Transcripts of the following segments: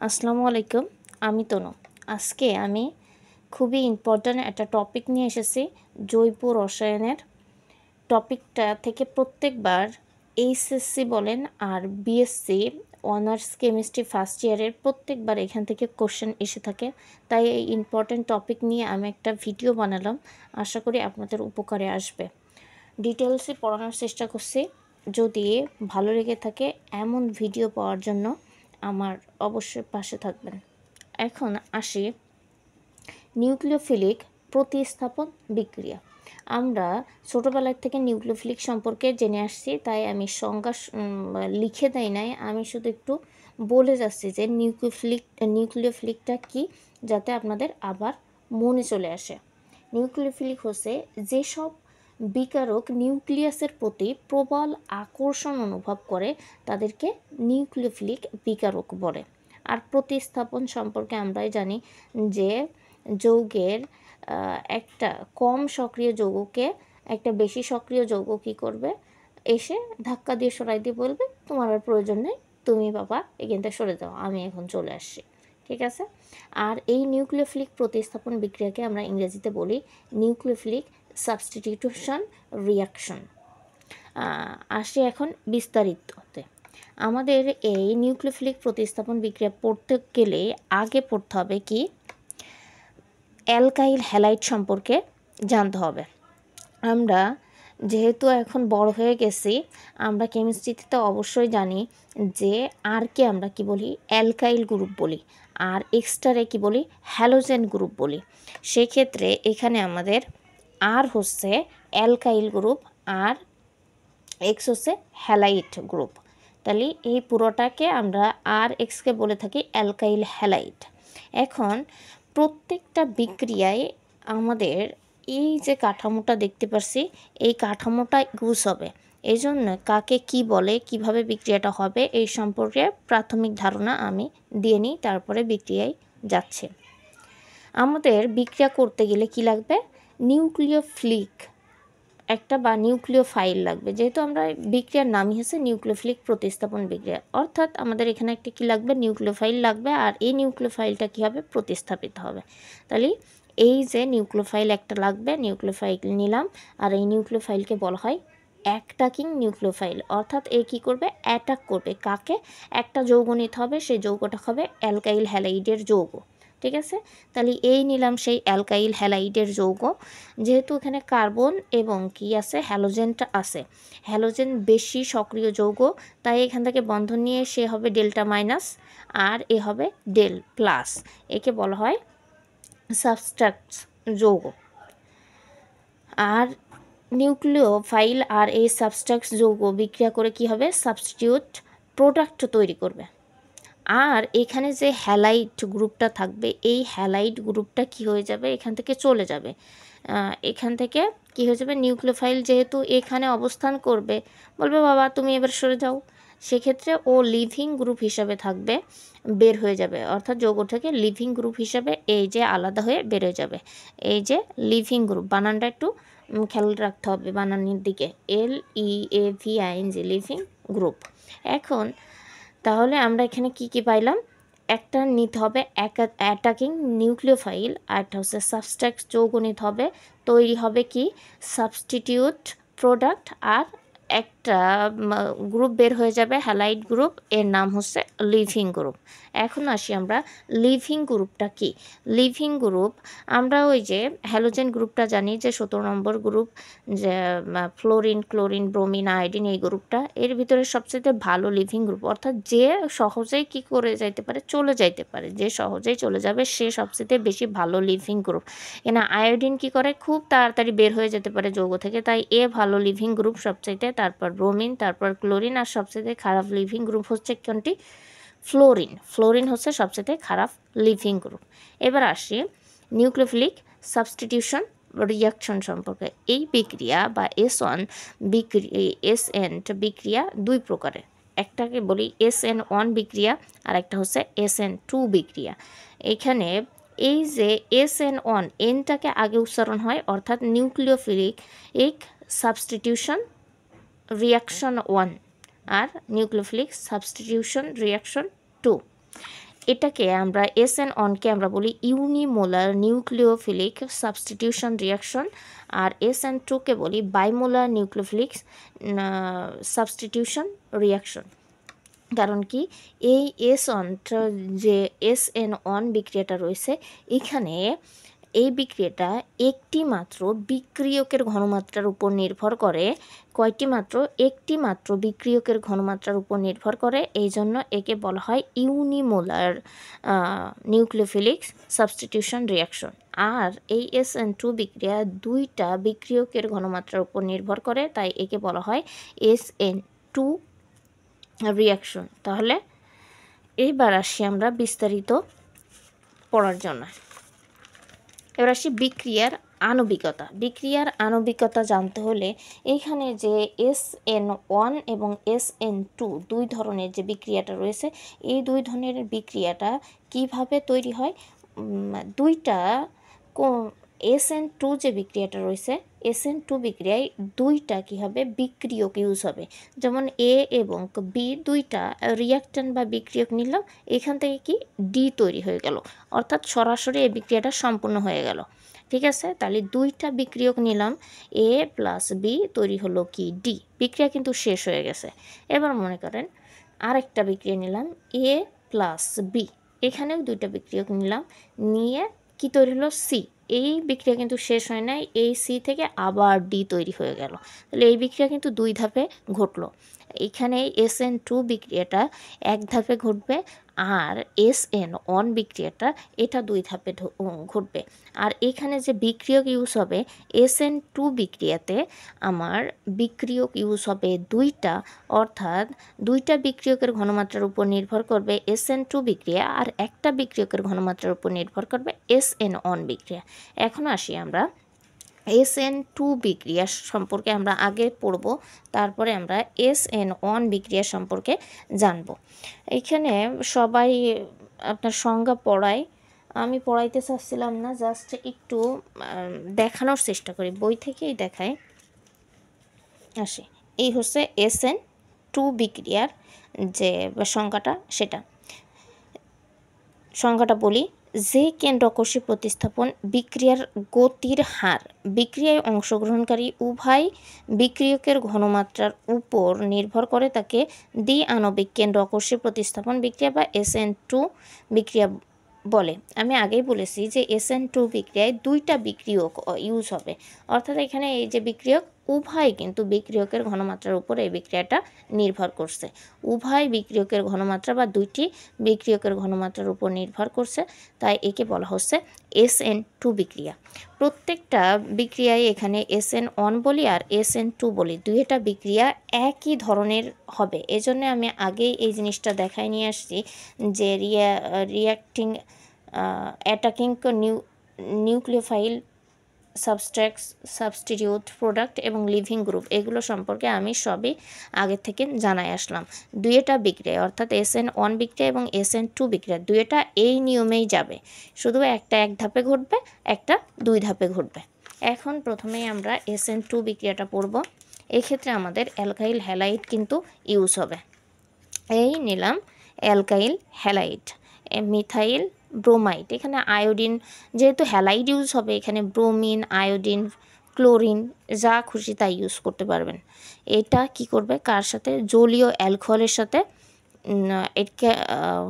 আসসালামু আলাইকুম। আমি তনু। আজকে আমি খুবই ইম্পর্ট্যান্ট একটা টপিক নিয়ে এসেছি, জৈব রসায়নের। টপিকটা থেকে প্রত্যেকবার এইচএসসি বলেন আর বিএসসি অনার্স কেমিস্ট্রি ফার্স্ট ইয়ারের প্রত্যেকবার এখান থেকে কোশ্চেন এসে থাকে। তাই এই ইম্পর্ট্যান্ট টপিক নিয়ে আমি একটা ভিডিও বানালাম, আশা করি আপনাদের উপকারে আসবে। ডিটেলসে পড়ানোর চেষ্টা করছি। যদি ভালো লেগে থাকে এমন ভিডিও পাওয়ার জন্য আমার অবশ্যই পাশে থাকবেন। এখন আসি নিউক্লিওফিলিক প্রতিস্থাপন বিক্রিয়া। আমরা ছোটোবেলার থেকে নিউক্লিওফিলিক সম্পর্কে জেনে আসছি, তাই আমি সংজ্ঞা লিখে দেই নাই, আমি শুধু একটু বলে যাচ্ছি যে নিউক্লিওফিলিকটা কি, যাতে আপনাদের আবার মনে চলে আসে। নিউক্লিওফিলিক হচ্ছে যেসব বিকারক নিউক্লিয়াসের প্রতি প্রবল আকর্ষণ অনুভব করে তাদেরকে নিউক্লিওফিলিক বিকারক বলে। আর প্রতিস্থাপন সম্পর্কে আমরাই জানি যে যৌগের একটা কম সক্রিয় যৌগকে একটা বেশি সক্রিয় যৌগ কী করবে, এসে ধাক্কা দিয়ে সরাই দিয়ে বলবে তোমার আর প্রয়োজন নেই, তুমি বাবা এখান থেকে সরে যাও, আমি এখন চলে আসছি। ঠিক আছে। আর এই নিউক্লিওফিলিক প্রতিস্থাপন বিক্রিয়াকে আমরা ইংরেজিতে বলি নিউক্লিওফিলিক সাবস্টিটিউশন রিয়াকশন। আসি এখন বিস্তারিততে। আমাদের এই নিউক্লিওফিলিক প্রতিস্থাপন বিক্রিয়া পড়তে গেলে আগে পড়তে হবে কি, অ্যালকাইল হ্যালাইড সম্পর্কে জানতে হবে। আমরা যেহেতু এখন বড় হয়ে গেছি, আমরা কেমিস্ট্রিতে তো অবশ্যই জানি যে আরকে আমরা কি বলি, অ্যালকাইল গ্রুপ বলি, আর এক্সট্রারে কি বলি, হ্যালোজেন গ্রুপ বলি। সেক্ষেত্রে এখানে আমাদের আর হচ্ছে অ্যালকাইল গ্রুপ আর এক্স হচ্ছে হ্যালাইড গ্রুপ। তাহলে এই পুরোটাকে আমরা আর এক্সকে বলে থাকি অ্যালকাইল হ্যালাইড। এখন প্রত্যেকটা বিক্রিয়ায় আমাদের এই যে কাঠামোটা দেখতে পাচ্ছি, এই কাঠামোটা ইউজ হবে। এই জন্য কাকে কি বলে, কিভাবে বিক্রিয়াটা হবে এই সম্পর্কে প্রাথমিক ধারণা আমি দিয়ে নিই, তারপরে বিক্রিয়ায় যাচ্ছে। আমাদের বিক্রিয়া করতে গেলে কি লাগবে, নিউক্লিওফিলিক একটা বা নিউক্লিওফাইল লাগবে। যেহেতু আমরা বিক্রিয়ার নামই হচ্ছে নিউক্লিওফিলিক প্রতিস্থাপন বিক্রিয়া, অর্থাৎ আমাদের এখানে একটা কি লাগবে, নিউক্লিওফাইল লাগবে। আর এই নিউক্লিওফাইলটা কী হবে, প্রতিস্থাপিত হবে। তাহলে এই যে নিউক্লিওফাইল একটা লাগবে, নিউক্লিওফাইল নিলাম। আর এই নিউক্লিওফাইলকে বলা হয় অ্যাটাকিং নিউক্লিওফাইল, অর্থাৎ এ কী করবে, অ্যাটাক করবে। কাকে, একটা যৌগ নিতে হবে, সেই যৌগটা হবে অ্যালকাইল হ্যালাইডের যৌগ। ঠিক আছে। তাহলে এই নিলাম সেই অ্যালকাইল হ্যালাইডের যৌগ। যেহেতু এখানে কার্বন এবং কি আছে, হ্যালোজেনটা আছে, হ্যালোজেন বেশি সক্রিয় যৌগ, তাই এখান থেকে বন্ধন নিয়ে সে হবে ডেল্টা মাইনাস আর এ হবে ডেল প্লাস। একে বলা হয় সাবস্ট্রাক্টস যৌগ। আর নিউক্লিওফাইল আর এই সাবস্ট্রাক্টস যৌগ বিক্রিয়া করে কি হবে, সাবস্টিটিউট প্রোডাক্ট তৈরি করবে। আর এখানে যে হ্যালাইড গ্রুপটা থাকবে, এই হ্যালাইড গ্রুপটা কি হয়ে যাবে, এখান থেকে চলে যাবে। এখান থেকে কি হয়ে যাবে, নিউক্লিওফাইল যেহেতু এখানে অবস্থান করবে, বলবে বাবা তুমি এবার সরে যাও। সেক্ষেত্রে ও লিভিং গ্রুপ হিসাবে থাকবে, বের হয়ে যাবে, অর্থাৎ যৌগ থেকে লিভিং গ্রুপ হিসাবে এই যে আলাদা হয়ে বের হয়ে যাবে। এই যে লিভিং গ্রুপ, বানানটা একটু খেয়াল রাখতে হবে বানানের দিকে, LEAVING, লিভিং গ্রুপ। এখন তাহলে আমরা এখানে কি কি পাইলাম, একটা নিতে হবে অ্যাটাকিং নিউক্লিওফাইল, আর একটা হচ্ছে সাবস্ট্রাক্ট যৌগ নিতে হবে, তৈরি হবে কি সাবস্টিটিউট প্রোডাক্ট, আর একটা গ্রুপ বের হয়ে যাবে হ্যালাইড গ্রুপ, এর নাম হচ্ছে লিভিং গ্রুপ। এখন আসি আমরা লিভিং গ্রুপটা কি। লিভিং গ্রুপ আমরা ওই যে হ্যালোজেন গ্রুপটা জানি যে 17 নম্বর গ্রুপ, যে ফ্লোরিন, ক্লোরিন, ব্রোমিন, আয়োডিন, এই গ্রুপটা এর ভিতরে সবচেয়ে ভালো লিভিং গ্রুপ, অর্থাৎ যে সহজেই কি করে যাইতে পারে, চলে যাইতে পারে, যে সহজেই চলে যাবে সে সবচেয়ে বেশি ভালো লিভিং গ্রুপ। এখানে আয়োডিন কি করে, খুব তাড়াতাড়ি বের হয়ে যেতে পারে যৌগ থেকে, তাই এ ভালো লিভিং গ্রুপ সবচাইতে, তারপর ব্রোমিন, তারপর ক্লোরিন, আর সবচেয়ে খারাপ লিভিং গ্রুপ হচ্ছে কোনটি, ফ্লোরিন। ফ্লোরিন হচ্ছে সবচেয়ে খারাপ লিভিং গ্রুপ। এবার আসি নিউক্লিওফিলিক সাবস্টিটিউশন রিয়াকশন সম্পর্কে। এই বিক্রিয়া বা SN বিক্রিয়া দুই প্রকারের, একটাকে বলি SN1 বিক্রিয়া, আর একটা হচ্ছে SN2 বিক্রিয়া। এখানে এই যে SN1, এনটাকে আগে উচ্চারণ হয়, অর্থাৎ নিউক্লিওফিলিক সাবস্টিটিউশন রিয়াকশন 1 আর নিউক্লিওফিলিক সাবস্টিটিউশন রিয়াকশন 2। এটাকে আমরা SN1 কে আমরা বলি ইউনিমোলার নিউক্লিওফিলিক সাবস্টিটিউশন রিয়াকশন, আর SN2 কে বলি বাইমোলার নিউক্লিওফিলিক সাবস্টিটিউশন রিয়াকশন। কারণ কি এই যে SN1 বিক্রিয়াটা রয়েছে, এখানে এই বিক্রিয়াটা একটি মাত্র বিক্রিয়কের ঘনমাত্রার উপর নির্ভর করে। কয়টি মাত্র? একটি মাত্র বিক্রিয়কের ঘনমাত্রার উপর নির্ভর করে। এই জন্য একে বলা হয় ইউনিমোলার নিউক্লিওফিলিক সাবস্টিটিউশন রিয়াকশন। আর এই SN2 বিক্রিয়া দুইটা বিক্রিয়কের ঘনমাত্রার উপর নির্ভর করে, তাই একে বলা হয় SN2 রিয়াকশন। তাহলে এইবার আসি আমরা বিস্তারিত পড়ার জন্য। এবার আসি বিক্রিয়ার আণবিকতা। বিক্রিয়ার আণবিকতা জানতে হলে এইখানে যে SN1 এবং SN2 দুই ধরনের যে বিক্রিয়াটা রয়েছে, এই দুই ধরনের বিক্রিয়াটা কিভাবে তৈরি হয়, দুইটা SN2 যে বিক্রিয়াটা রয়েছে, SN2 বিক্রিয়ায় দুইটা কী হবে, বিক্রিয়ক ইউজ হবে। যেমন A এবং B দুইটা রিয়াক্ট্যান্ট বা বিক্রিয়ক নিলাম, এখান থেকে কি ডি তৈরি হয়ে গেল, অর্থাৎ সরাসরি এই বিক্রিয়াটা সম্পূর্ণ হয়ে গেল। ঠিক আছে, তাহলে দুইটা বিক্রিয়ক নিলাম, A প্লাস B তৈরি হলো কি ডি, বিক্রিয়া কিন্তু শেষ হয়ে গেছে। এবার মনে করেন আরেকটা বিক্রিয়া নিলাম A প্লাস B, এখানেও দুইটা বিক্রিয়ক নিলাম, নিয়ে কি তৈরি হলো সি, এই বিক্রিয়া কিন্তু শেষ হয় নাই, এই সি থেকে আবার ডি তৈরি হয়ে গেল। তাহলে এই বিক্রিয়া কিন্তু দুই ধাপে ঘটলো। এখানে SN2 বিক্রিয়াটা এক ধাপে ঘটবে, আর SN1 বিক্রিয়াটা এটা দুই ধাপে ঘটবে। আর এখানে যে বিক্রিয়ক ইউজ হবে SN2 বিক্রিয়াতে, আমার বিক্রিয়ক ইউজ হবে দুইটা, অর্থাৎ দুইটা বিক্রিয়কের ঘনমাত্রার উপর নির্ভর করবে SN2 বিক্রিয়া, আর একটা বিক্রিয়কের ঘনমাত্রার উপর নির্ভর করবে SN1 বিক্রিয়া। এখন আসি আমরা SN2 বিক্রিয়া সম্পর্কে আমরা আগে পড়ব, তারপরে আমরা SN1 বিক্রিয়া সম্পর্কে জানব। এখানে সবাই আপনার সংজ্ঞা পড়ায়, আমি পড়াইতে চাচ্ছিলাম না, জাস্ট একটু দেখানোর চেষ্টা করি, বই থেকেই দেখায় আসে। এই হচ্ছে SN2 বিক্রিয়ার যে সংজ্ঞাটা, সেটা সংজ্ঞাটা বলি। যে কেন্দ্রকোষী প্রতিস্থাপন বিক্রিয়ার গতির হার বিক্রিয়ায় অংশগ্রহণকারী উভয় বিক্রিয়কের ঘনমাত্রার উপর নির্ভর করে, তাকে দ্বি আণবিক কেন্দ্রকোষী প্রতিস্থাপন বিক্রিয়া বা SN2 বিক্রিয়া বলে। আমি আগেই বলেছি যে SN2 বিক্রিয়ায় দুইটা বিক্রিয়ক ইউজ হবে, অর্থাৎ এখানে এই যে বিক্রিয়ক উভয় কিন্তু বিক্রিয়কের ঘনমাত্রার উপর এই বিক্রিয়াটা নির্ভর করছে। উভয় বিক্রিয়কের ঘনমাত্রা বা দুইটি বিক্রিয়কের ঘনমাত্রার উপর নির্ভর করছে, তাই একে বলা হচ্ছে SN2 বিক্রিয়া। প্রত্যেকটা বিক্রিয়ায় এখানে SN1 বলি আর SN2 বলি, দুইটা বিক্রিয়া একই ধরনের হবে। এজন্য আমি আগেই এই জিনিসটা দেখাই নিয়ে আসছি যে reacting attacking nucleophile substrates, substitute product এবং লিভিং গ্রুপ, এগুলো সম্পর্কে আমি সবই আগে থেকে জানাই আসলাম। দুইটা বিক্রিয়া অর্থাৎ SN1 বিক্রিয়া এবং SN2 বিক্রিয়া দুইটা এই নিয়মেই যাবে, শুধু একটা এক ধাপে ঘটবে, একটা দুই ধাপে ঘটবে। এখন প্রথমেই আমরা SN2 বিক্রিয়াটা পড়ব। এক্ষেত্রে আমাদের অ্যালকাইল হ্যালাইড কিন্তু ইউজ হবে। এই নিলাম অ্যালকাইল হ্যালাইড, মিথাইল ব্রোমাইড, এখানে আয়োডিন, যেহেতু হ্যালাইড ইউজ হবে এখানে ব্রোমিন, আয়োডিন, ক্লোরিন যা খুশি তাই ইউজ করতে পারবেন। এটা কি করবে, কার সাথে, জলীয় অ্যালকোহলের সাথে এটাকে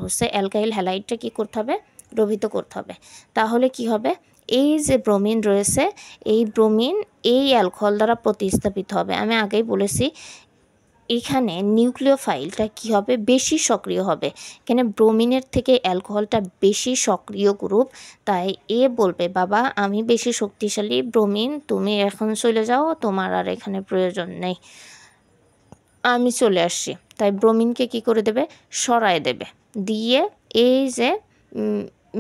হচ্ছে অ্যালকাইল হ্যালাইডটা কী করতে হবে, দ্রবীভূত করতে হবে। তাহলে কি হবে, এই যে ব্রোমিন রয়েছে, এই ব্রোমিন এই অ্যালকোহল দ্বারা প্রতিস্থাপিত হবে। আমি আগেই বলেছি এখানে নিউক্লিওফাইলটা কি হবে, বেশি সক্রিয় হবে। এখানে ব্রোমিনের থেকে অ্যালকোহলটা বেশি সক্রিয় গ্রুপ, তাই এ বলবে বাবা আমি বেশি শক্তিশালী, ব্রোমিন তুমি এখন চলে যাও, তোমার আর এখানে প্রয়োজন নেই, আমি চলে আসছি। তাই ব্রোমিনকে কি করে দেবে, সরায় দেবে, দিয়ে এই যে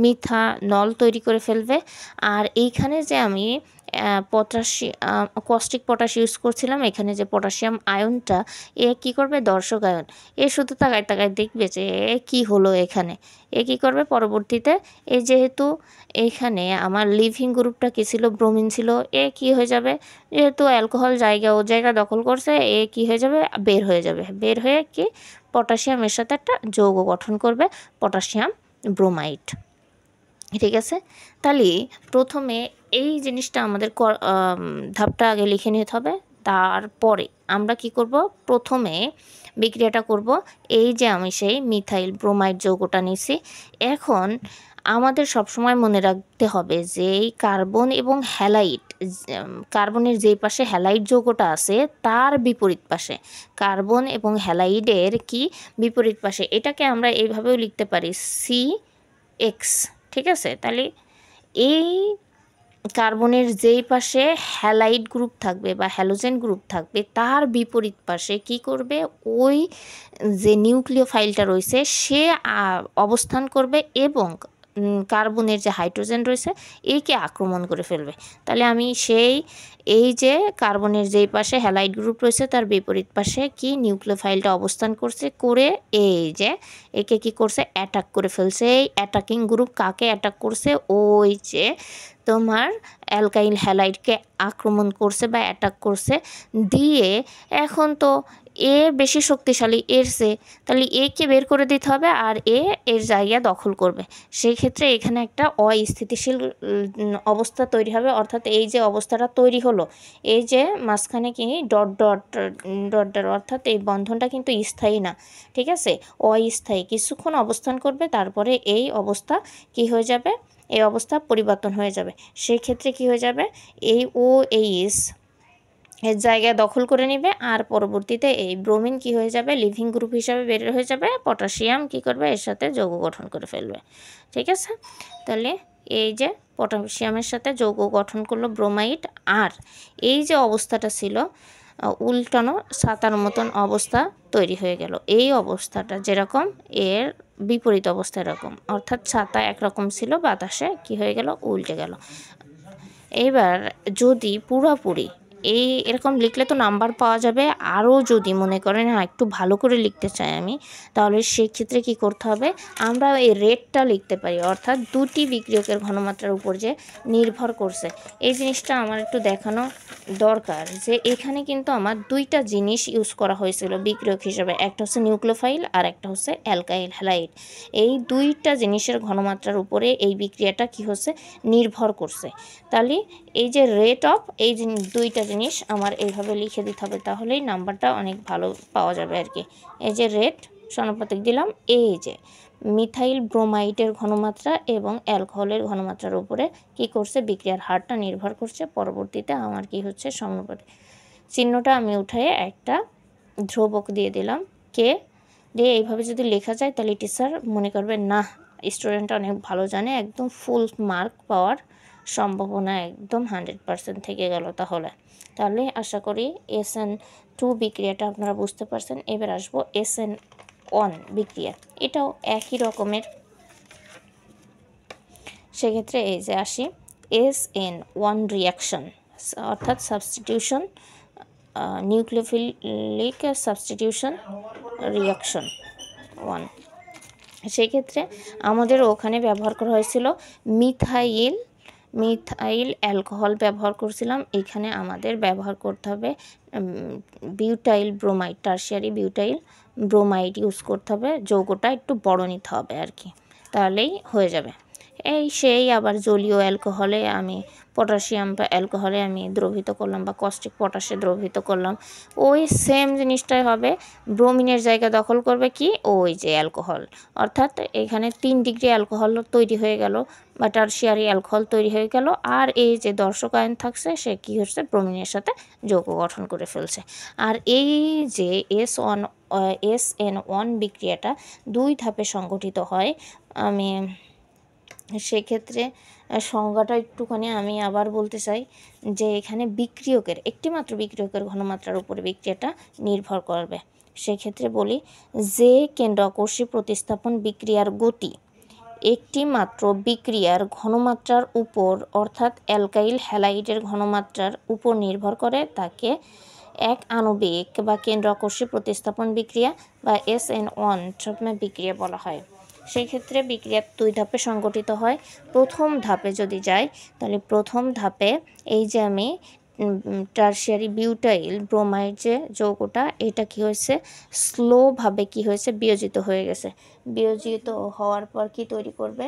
মিথানল তৈরি করে ফেলবে। আর এইখানে যে আমি কস্টিক পটাশ ইউজ করছিলাম, এখানে যে পটাশিয়াম আয়নটা, এ কি করবে, দর্শক আয়ন, এ শুধু তাকায় তাকায় দেখবে যে কি হলো এখানে। এ কি করবে, পরবর্তীতে এই যেহেতু এইখানে আমার লিভিং গ্রুপটা কী ছিল, ব্রোমিন ছিল, এ কি হয়ে যাবে, যেহেতু অ্যালকোহল ও জায়গা দখল করছে, এ কি হয়ে যাবে, বের হয়ে যাবে, বের হয়ে কি পটাশিয়ামের সাথে একটা যৌগ গঠন করবে, পটাশিয়াম ব্রোমাইড। ঠিক আছে, তাহলে প্রথমে এই জিনিসটা আমাদের ধাপটা আগে লিখে নিতে হবে। তারপরে আমরা কি করব, প্রথমে বিক্রিয়াটা করব। এই যে আমি সেই মিথাইল ব্রোমাইড যৌগটা নিছি, এখন আমাদের সবসময় মনে রাখতে হবে যে এই কার্বন এবং হ্যালাইড, কার্বনের যেই পাশে হ্যালাইড যৌগটা আছে তার বিপরীত পাশে, কার্বন এবং হ্যালাইডের কি বিপরীত পাশে, এটাকে আমরা এইভাবেও লিখতে পারি CX। ঠিক আছে, তাহলে এই কার্বনের যেই পাশে হ্যালাইড গ্রুপ থাকবে বা হ্যালোজেন গ্রুপ থাকবে তার বিপরীত পাশে কি করবে, ওই যে নিউক্লিওফাইলটা রয়েছে সে অবস্থান করবে এবং কার্বনের যে হাইড্রোজেন রয়েছে একে আক্রমণ করে ফেলবে। তাহলে আমি এই যে কার্বনের যেই পাশে হ্যালাইড গ্রুপ রয়েছে তার বিপরীত পাশে কি নিউক্লিওফাইলটা অবস্থান করছে, করে এই যে একে কি করছে, অ্যাটাক করে ফেলছে। এই অ্যাটাকিং গ্রুপ কাকে অ্যাটাক করছে, ওই যে তোমার অ্যালকাইল হ্যালাইডকে আক্রমণ করছে বা অ্যাটাক করছে। দিয়ে এখন তো এ বেশি শক্তিশালী এর সে, তাহলে একে বের করে দিতে হবে আর এর জায়গা দখল করবে। সেই ক্ষেত্রে এখানে একটা অস্থিতিশীল অবস্থা তৈরি হবে, অর্থাৎ এই যে অবস্থাটা তৈরি হলো, এই যে মাঝখানে কি ডট ডট ডট ডট, অর্থাৎ এই বন্ধনটা কিন্তু স্থায়ী না। ঠিক আছে, অস্থায়ী, কিছুক্ষণ অবস্থান করবে, তারপরে এই অবস্থা কি হয়ে যাবে, এই অবস্থা পরিবর্তন হয়ে যাবে। সেই ক্ষেত্রে কি হয়ে যাবে, এই OH এর জায়গায় দখল করে নেবে, আর পরবর্তীতে এই ব্রোমিন কি হয়ে যাবে, লিভিং গ্রুপ হিসাবে বের হয়ে যাবে। পটাশিয়াম কি করবে, এর সাথে যৌগ গঠন করে ফেলবে। ঠিক আছে, তাহলে এই যে পটাশিয়ামের সাথে যৌগ গঠন করলো ব্রোমাইড, আর এই যে অবস্থাটা ছিল উল্টানো ছাতার মতন অবস্থা তৈরি হয়ে গেল। এই অবস্থাটা যেরকম এর বিপরীত অবস্থা এরকম, অর্থাৎ ছাতা একরকম ছিল, বাতাসে কি হয়ে গেল, উল্টে গেল। এবার যদি পুরোপুরি এরকম লিখলে তো নাম্বার পাওয়া যাবে, আরও যদি মনে করেন হ্যাঁ একটু ভালো করে লিখতে চাই আমি, তাহলে সেক্ষেত্রে কি করতে হবে, আমরা এই রেটটা লিখতে পারি, অর্থাৎ দুটি বিক্রিয়কের ঘনমাত্রার উপর যে নির্ভর করছে। এই জিনিসটা আমার একটু দেখানো দরকার যে এখানে কিন্তু আমার দুইটা জিনিস ইউজ করা হয়েছিল বিক্রিয়ক হিসেবে, একটা হচ্ছে নিউক্লিওফাইল আর একটা হচ্ছে অ্যালকাইল হ্যালাইড। এই দুইটা জিনিসের ঘনমাত্রার উপরে এই বিক্রিয়াটা কি হচ্ছে, নির্ভর করছে। তাহলে এই যে রেট অফ এই দুইটা জিনিস আমার এইভাবে লিখে দিতে হবে, তাহলেই নাম্বারটা অনেক ভালো পাওয়া যাবে আর কি। এই যে রেট সমানুপাতিক দিলাম, এই যে মিথাইল ব্রোমাইডের ঘনমাত্রা এবং অ্যালকোহলের ঘনমাত্রার উপরে কি করছে, বিক্রিয়ার হারটা নির্ভর করছে। পরবর্তীতে আমার কি হচ্ছে, সমানুপাতিক চিহ্নটা আমি উঠায়ে একটা ধ্রুবক দিয়ে দিলাম, কে দিয়ে এইভাবে যদি লেখা যায় তাহলে টিচার মনে করবে না স্টুডেন্টটা অনেক ভালো জানে, একদম ফুল মার্ক পাওয়ার সম্ভাবনা একদম 100% থেকে গেল। তাহলে আশা করি SN2 বিক্রিয়াটা আপনারা বুঝতে পারছেন। এবার আসবো SN1 বিক্রিয়া, এটাও একই রকমের। সেক্ষেত্রে এই যে আসি SN1 রিয়াকশন, অর্থাৎ সাবস্টিটিউশন, নিউক্লিওফিলিক সাবস্টিটিউশন রিয়াকশন 1। সেক্ষেত্রে আমাদের ওখানে ব্যবহার করা হয়েছিল মিথাইল অ্যালকোহল ব্যবহার করছিলাম, এখানে আমাদের ব্যবহার করতে হবে butyl bromide, tertiary butyl bromide use করতে হবে। যৌগটা একটু বড় নিতে হবে আর কি, তাহলেই হয়ে যাবে। সেই আবার জলীয় অ্যালকোহলে আমি পটাশিয়াম বা অ্যালকোহলে আমি দ্রবীভূত করলাম বা কস্টিক পটাশে দ্রবীভূত করলাম, ওই সেম জিনিসটাই হবে। ব্রোমিনের জায়গা দখল করবে কি, ওই যে অ্যালকোহল, অর্থাৎ এখানে 3 ডিগ্রি অ্যালকোহল তৈরি হয়ে গেল বা টারশিয়ারি অ্যালকোহল তৈরি হয়ে গেল। আর এই যে দর্শক আয়ন থাকছে সে কী হচ্ছে, ব্রোমিনের সাথে যৌগ গঠন করে ফেলছে। আর এই যে SN1 বিক্রিয়াটা 2 ধাপে সংগঠিত হয়। আমি সেক্ষেত্রে সংজ্ঞাটা একটুখানি আমি আবার বলতে চাই যে এখানে বিক্রিয়কের একটিমাত্র বিক্রিয়কের ঘনমাত্রার উপরে বিক্রিয়াটা নির্ভর করবে। সেক্ষেত্রে বলি যে কেন্দ্রাকর্ষী প্রতিস্থাপন বিক্রিয়ার গতি একটি মাত্র বিক্রিয়ার ঘনমাত্রার উপর, অর্থাৎ অ্যালকাইল হ্যালাইডের ঘনমাত্রার উপর নির্ভর করে, তাকে এক আণবিক বা কেন্দ্রাকর্ষী প্রতিস্থাপন বিক্রিয়া বা SN1 বিক্রিয়া বলা হয়। সেই ক্ষেত্রে বিক্রিয়া 2 ধাপে সংগঠিত হয়। প্রথম ধাপে যদি যাই তাহলে প্রথম ধাপে এই যে আমি টারশিয়ারি বিউটাইল ব্রোমাইড যে যৌগটা, এটা কি হয়েছে, স্লোভাবে কি হয়েছে, বিয়োজিত হয়ে গেছে। বিয়োজিত হওয়ার পর কি তৈরি করবে,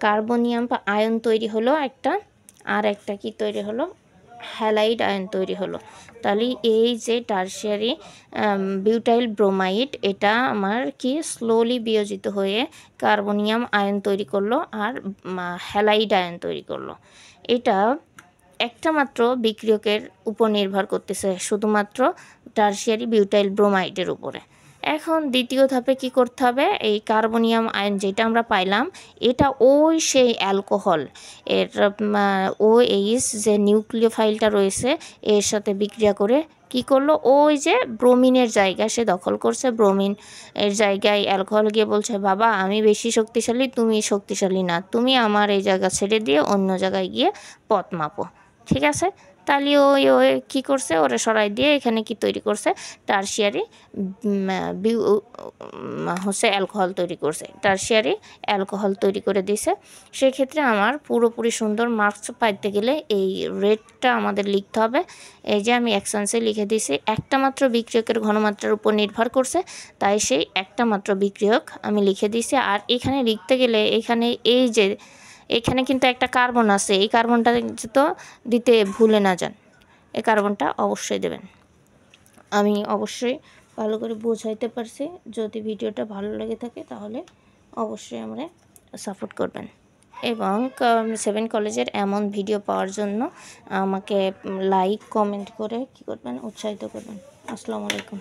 কার্বনিয়াম বা আয়ন তৈরি হলো একটা, আর একটা কি তৈরি হলো, হ্যালাইড আয়ন তৈরি হলো। তাহলে এই যে টারশিয়ারি বিউটাইল ব্রোমাইড, এটা আমার কি স্লোলি বিয়োজিত হয়ে কার্বনিয়াম আয়ন তৈরি করলো আর হ্যালাইড আয়ন তৈরি করলো। এটা একটা মাত্র বিক্রিয়কের উপর নির্ভর করতেছে, শুধুমাত্র টারশিয়ারি বিউটাইল ব্রোমাইডের উপরে। এখন দ্বিতীয় ধাপে কি করতে হবে, এই কার্বনিয়াম আয়ন যেটা আমরা পাইলাম, এটা ওই সেই অ্যালকোহল এর OH যে নিউক্লিওফাইলটা রয়েছে এর সাথে বিক্রিয়া করে কি করলো, ওই যে ব্রোমিনের জায়গা সে দখল করছে। ব্রোমিন এর জায়গায় অ্যালকোহল গিয়ে বলছে, বাবা আমি বেশি শক্তিশালী, তুমি শক্তিশালী না, তুমি আমার এই জায়গা ছেড়ে দিয়ে অন্য জায়গায় গিয়ে পথ মাপো। ঠিক আছে, তাহলে ওই কী করছে, ওরা সরাই দিয়ে এখানে কি তৈরি করছে, টারশিয়ারি হচ্ছে অ্যালকোহল তৈরি করছে, টারশিয়ারি অ্যালকোহল তৈরি করে দিছে। সেক্ষেত্রে আমার পুরোপুরি সুন্দর মার্কস পাইতে গেলে এই রেটটা আমাদের লিখতে হবে। এই যে আমি অ্যাকশানসে লিখে দিয়েছি, একটা মাত্র বিক্রিয়কের ঘনমাত্রার উপর নির্ভর করছে, তাই সেই একটা মাত্র বিক্রিয়ক আমি লিখে দিয়েছি। আর এখানে লিখতে গেলে এখানে এই যে এখানে কিন্তু একটা কার্বন আছে, এই কার্বনটা তো দিতে ভুলে না যান, এই কার্বনটা অবশ্যই দেবেন। আমি অবশ্যই ভালো করে বোঝাইতে পারছি। যদি ভিডিওটা ভালো লেগে থাকে তাহলে অবশ্যই আমরা সাপোর্ট করবেন, এবং 7 কলেজের এমন ভিডিও পাওয়ার জন্য আমাকে লাইক কমেন্ট করে কী করবেন, উৎসাহিত করবেন। আসসালামু আলাইকুম।